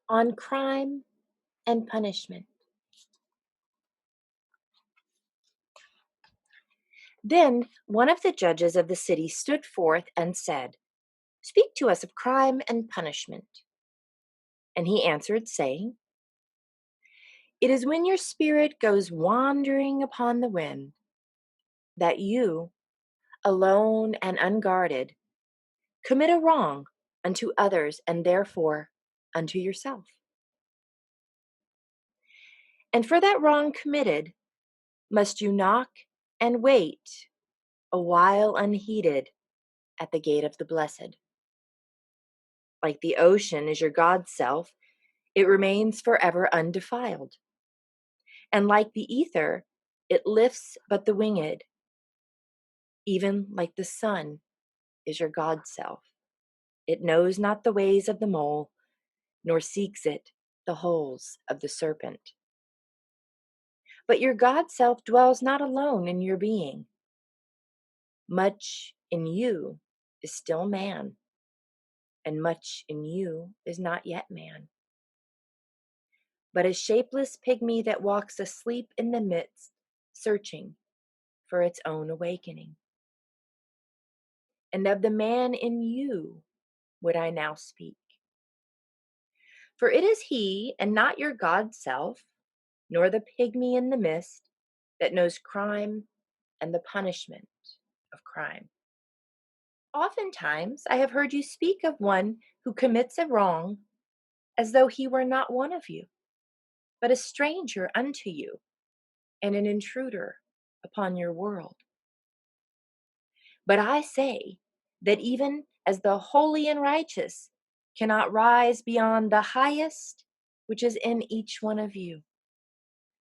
on crime and punishment. Then one of the judges of the city stood forth and said, "Speak to us of crime and punishment." And he answered, saying, "It is when your spirit goes wandering upon the wind, that you, alone and unguarded, commit a wrong unto others and therefore unto yourself. And for that wrong committed, must you knock and wait a while unheeded at the gate of the blessed. Like the ocean is your God's self, it remains forever undefiled. And like the ether, it lifts but the winged. Even like the sun is your God's self. It knows not the ways of the mole, nor seeks it the holes of the serpent. But your God self dwells not alone in your being. Much in you is still man, and much in you is not yet man, but a shapeless pygmy that walks asleep in the midst, searching for its own awakening. And of the man in you would I now speak. For it is he, and not your God self, nor the pygmy in the mist, that knows crime and the punishment of crime. Oftentimes I have heard you speak of one who commits a wrong as though he were not one of you, but a stranger unto you and an intruder upon your world. But I say that even as the holy and righteous cannot rise beyond the highest which is in each one of you,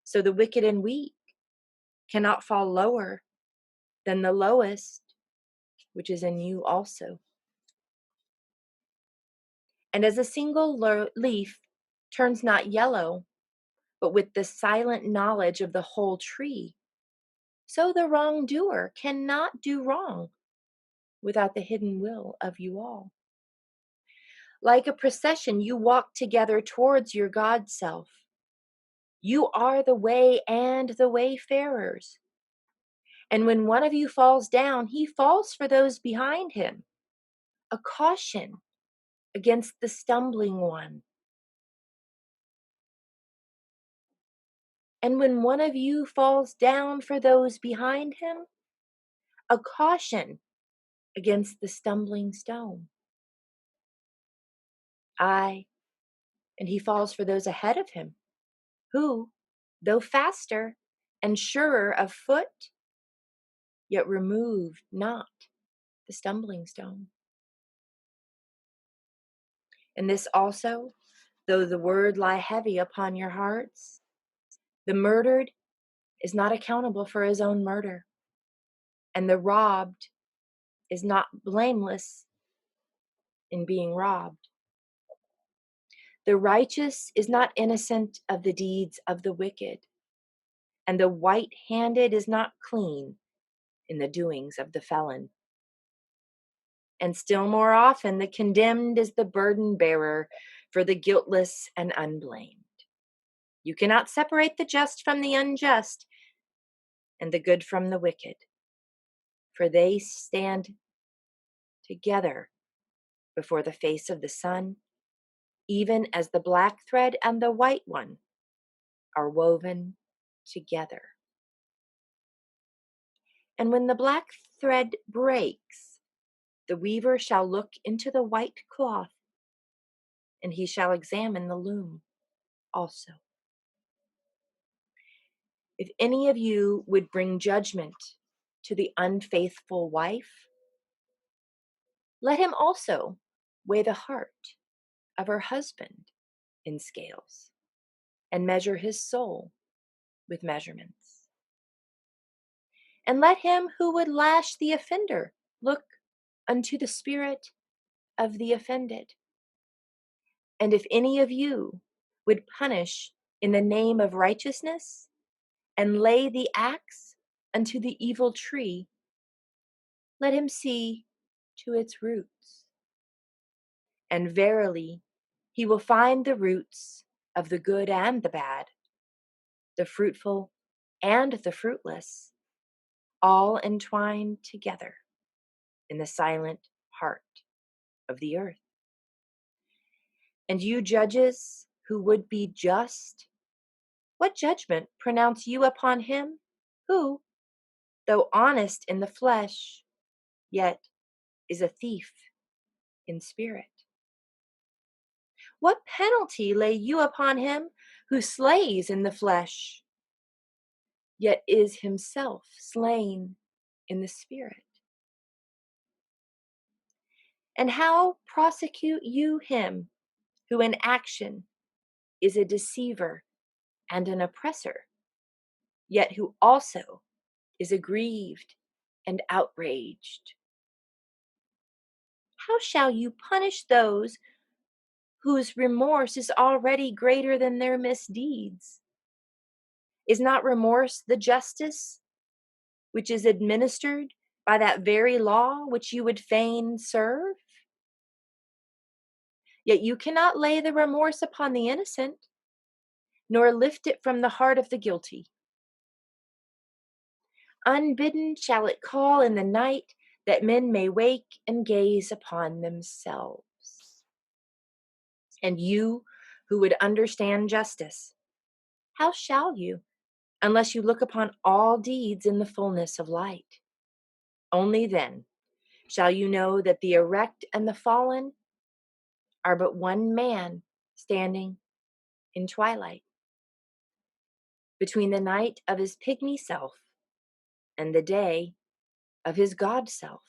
so the wicked and weak cannot fall lower than the lowest which is in you also. And as a single leaf turns not yellow, but with the silent knowledge of the whole tree, so the wrongdoer cannot do wrong without the hidden will of you all. Like a procession, you walk together towards your God self. You are the way and the wayfarers. And when one of you falls down, he falls for those behind him, a caution against the stumbling one. And when one of you falls down for those behind him, a caution against the stumbling stone. Aye, and he falls for those ahead of him, who, though faster and surer of foot, yet removed not the stumbling stone. And this also, though the word lie heavy upon your hearts, the murdered is not accountable for his own murder, and the robbed is not blameless in being robbed. The righteous is not innocent of the deeds of the wicked, and the white-handed is not clean in the doings of the felon. And still more often, the condemned is the burden bearer for the guiltless and unblamed. You cannot separate the just from the unjust and the good from the wicked, for they stand together before the face of the sun, even as the black thread and the white one are woven together. And when the black thread breaks, the weaver shall look into the white cloth, and he shall examine the loom also. If any of you would bring judgment to the unfaithful wife, let him also weigh the heart of her husband in scales and measure his soul with measurements. And let him who would lash the offender look unto the spirit of the offended. And if any of you would punish in the name of righteousness and lay the axe unto the evil tree, let him see to its roots. And verily, He will find the roots of the good and the bad, the fruitful and the fruitless, all entwined together in the silent heart of the earth. And you judges who would be just, what judgment pronounce you upon him who, though honest in the flesh, yet is a thief in spirit? What penalty lay you upon him who slays in the flesh, yet is himself slain in the spirit? And how prosecute you him who in action is a deceiver and an oppressor, yet who also is aggrieved and outraged? How shall you punish those whose remorse is already greater than their misdeeds? Is not remorse the justice which is administered by that very law which you would fain serve? Yet you cannot lay the remorse upon the innocent, nor lift it from the heart of the guilty. Unbidden shall it call in the night, that men may wake and gaze upon themselves. And you who would understand justice, how shall you, unless you look upon all deeds in the fullness of light? Only then shall you know that the erect and the fallen are but one man standing in twilight, between the night of his pygmy self and the day of his God self,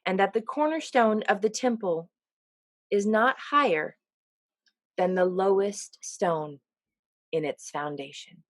and that the cornerstone of the temple is not higher than the lowest stone in its foundation.